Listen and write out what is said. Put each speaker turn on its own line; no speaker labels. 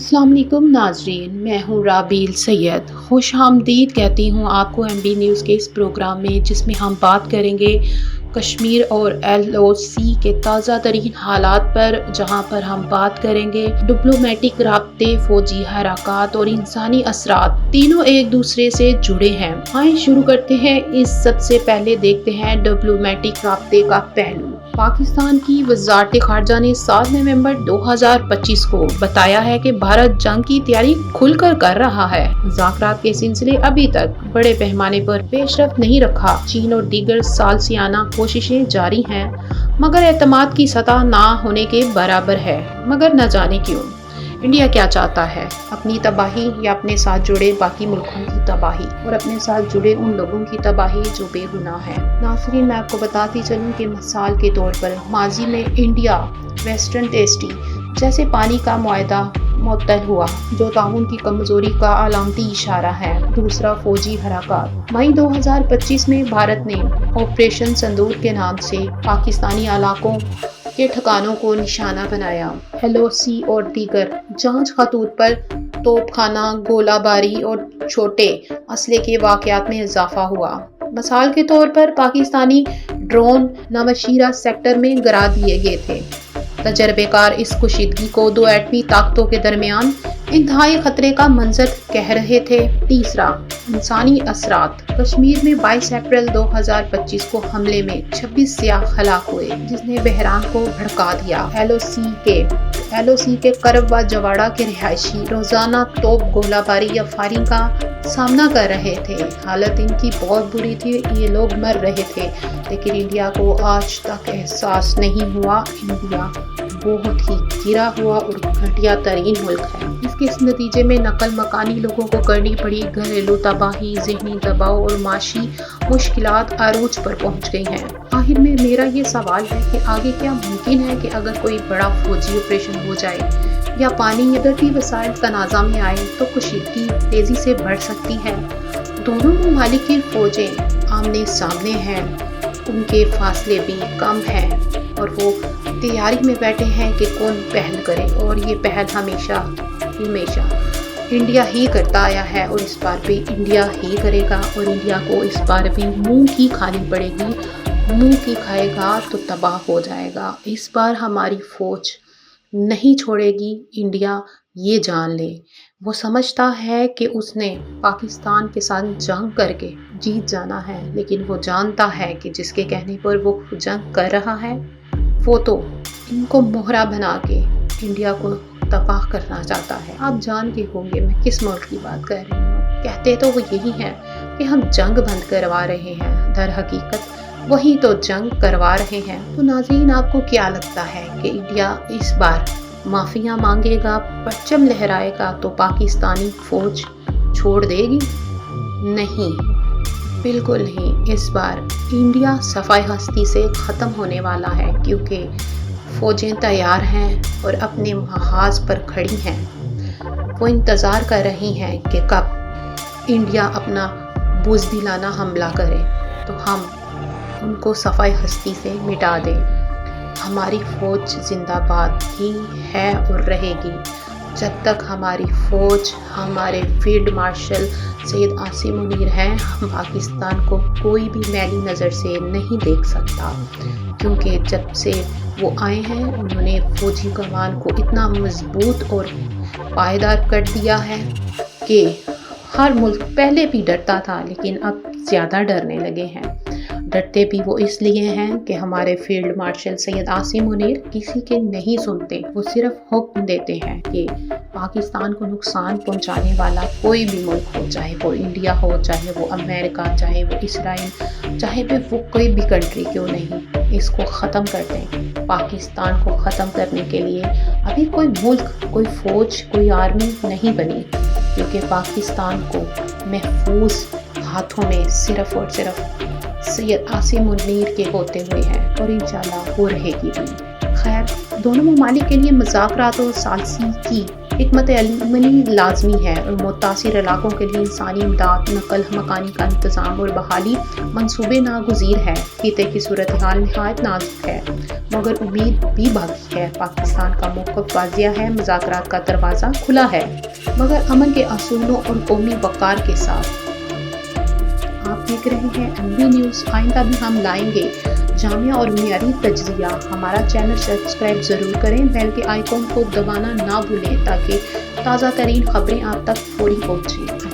अस्सलाम वालेकुम नाजरीन, मैं हूँ राबील सैयद। खुश आमदीद कहती हूँ आपको MB न्यूज़ के इस प्रोग्राम में, जिसमें हम बात करेंगे कश्मीर और LOC के ताज़ा तरीन हालात पर, जहाँ पर हम बात करेंगे डिप्लोमेटिक राब्ते, फौजी हरकत और इंसानी असरात तीनों एक दूसरे से जुड़े हैं। आइए शुरू करते हैं। इस सबसे पहले देखते हैं डिप्लोमेटिक राब्ते का पहलू। पाकिस्तान की वज़ारत ख़ारजा ने 7 नवंबर 2025 को बताया है कि भारत जंग की तैयारी खुलकर कर रहा है। मुज़ाकरात के सिलसिले अभी तक बड़े पैमाने पर पेशरफ्त नहीं रखा। चीन और दीगर सालसियाना कोशिशें जारी हैं, मगर एतमाद की सतह ना होने के बराबर है। मगर न जाने क्यों इंडिया क्या चाहता है, अपनी तबाही या अपने साथ जुड़े बाकी मुल्कों की तबाही और अपने साथ जुड़े उन लोगों की तबाही जो बेगुनाह हैं। नाज़रीन, मैं आपको बताती चलूँ कि मिसाल के तौर पर माजी में इंडिया वेस्टर्न टेस्टी जैसे पानी का मुआहदा मुअत्तल हुआ, जो ताउन की कमजोरी का अलामती इशारा है। दूसरा, फौजी हरकत। मई 2025 में भारत ने ऑपरेशन संदूर के नाम से पाकिस्तानी इलाकों के ठिकानों को निशाना बनाया। LOC और दीगर जांच खतूत पर तोपखाना, गोलाबारी और छोटे असले के वाक़यात में इजाफा हुआ। मिसाल के तौर पर पाकिस्तानी ड्रोन नवशीरा सेक्टर में गिरा दिए गए थे। तजर्बेकार इस कुशीदगी को दो एटमी ताकतों के दरमियान इंतहाई खतरे का मंजर कह रहे थे। तीसरा, इंसानी असरात। कश्मीर में 22 अप्रैल 2025 को हमले में 26 सियाह हलाक हुए, जिसने बहरान को भड़का दिया। LOC के करब व जवाड़ा के रिहायशी रोजाना तोप, गोलाबारी या फायरिंग का सामना कर रहे थे। हालत इनकी बहुत बुरी थी, ये लोग मर रहे थे, लेकिन इंडिया को आज तक एहसास नहीं हुआ। इंडिया बहुत ही गिरा हुआ और घटिया तरीन मुल्क है। इसके इस नतीजे में नकल मकानी लोगों को करनी पड़ी। घरेलू तबाही, जहनी दबाव और माशी मुश्किलात आरूज पर पहुंच गई हैं। आखिर में मेरा ये सवाल है कि आगे क्या मुमकिन है कि अगर कोई बड़ा फौजी ऑपरेशन हो जाए या पानी या दर्ती वसाइल तनाज़ा में आए तो कुशीदगी तेजी से बढ़ सकती है। दोनों ममालिक की फौजें आमने सामने हैं, उनके फासले भी कम हैं और वो तैयारी में बैठे हैं कि कौन पहल करे, और ये पहल हमेशा इंडिया ही करता आया है और इस बार भी इंडिया ही करेगा। और इंडिया को इस बार भी मुंह की खानी पड़ेगी। मुंह की खाएगा तो तबाह हो जाएगा। इस बार हमारी फौज नहीं छोड़ेगी। इंडिया ये जान ले, वो समझता है कि उसने पाकिस्तान के साथ जंग करके जीत जाना है, लेकिन वो जानता है कि जिसके कहने पर वो जंग कर रहा है, वो तो इनको मोहरा बना के इंडिया को तबाह करना चाहता है। आप जान के होंगे मैं किस मुल्क की बात कर रही हूँ। कहते तो वो यही है कि हम जंग बंद करवा रहे हैं, दर हकीकत वही तो जंग करवा रहे हैं। तो नाज़रीन, आपको क्या लगता है कि इंडिया इस बार माफिया मांगेगा, परचम लहराएगा तो पाकिस्तानी फौज छोड़ देगी? नहीं, बिल्कुल नहीं। इस बार इंडिया सफाई हस्ती से ख़त्म होने वाला है, क्योंकि फौजें तैयार हैं और अपने महाज पर खड़ी हैं। वो इंतज़ार कर रही हैं कि कब इंडिया अपना बुज़दिलाना हमला करे तो हम उनको सफाई हस्ती से मिटा दें। हमारी फ़ौज जिंदाबाद ही है और रहेगी जब तक हमारी फ़ौज, हमारे फील्ड मार्शल सैयद आसिम मुनीर हैं। हम पाकिस्तान को कोई भी मैली नज़र से नहीं देख सकता, क्योंकि जब से वो आए हैं उन्होंने फौजी कमान को इतना मजबूत और पायदार कर दिया है कि हर मुल्क पहले भी डरता था, लेकिन अब ज़्यादा डरने लगे हैं। डरते भी वो इसलिए हैं कि हमारे फील्ड मार्शल सैयद आसिम मुनीर किसी के नहीं सुनते। वो सिर्फ हुक्म देते हैं कि पाकिस्तान को नुकसान पहुंचाने वाला कोई भी मुल्क हो, चाहे वो इंडिया हो, चाहे वो अमेरिका, चाहे वो इसराइल, चाहे वो कोई भी कंट्री क्यों नहीं, इसको ख़त्म कर दें। पाकिस्तान को ख़त्म करने के लिए अभी कोई मुल्क, कोई फ़ौज, कोई आर्मी नहीं बनी, क्योंकि पाकिस्तान को महफूज हाथों में सिर्फ और सिर्फ सैयद आसिम मुनीर के होते हुए हैं, और इंशाल्लाह वो रहेगी भी। खैर, दोनों ममालिक के लिए मुज़ाकरात और सालसी की حکمت عملی لازمی ہے اور متاثر علاقوں کے لیے انسانی امداد، نقل مکانی کا انتظام اور بحالی منصوبے ناگزیر ہے۔ خطے کی صورتحال نہایت نازک ہے مگر امید بھی باقی ہے۔ پاکستان کا موقف واضح ہے، مذاکرات کا دروازہ کھلا ہے مگر امن کے اصولوں اور قومی وقار کے ساتھ۔ آپ دیکھ رہے ہیں MB نیوز۔ آئندہ بھی ہم لائیں گے جامع اور معیاری تجزیہ۔ ہمارا چینل سبسکرائب ضرور کریں، بیل کے آئیکن کو دبانا نہ بھولیں تاکہ تازہ ترین خبریں آپ تک فوری پہنچیں۔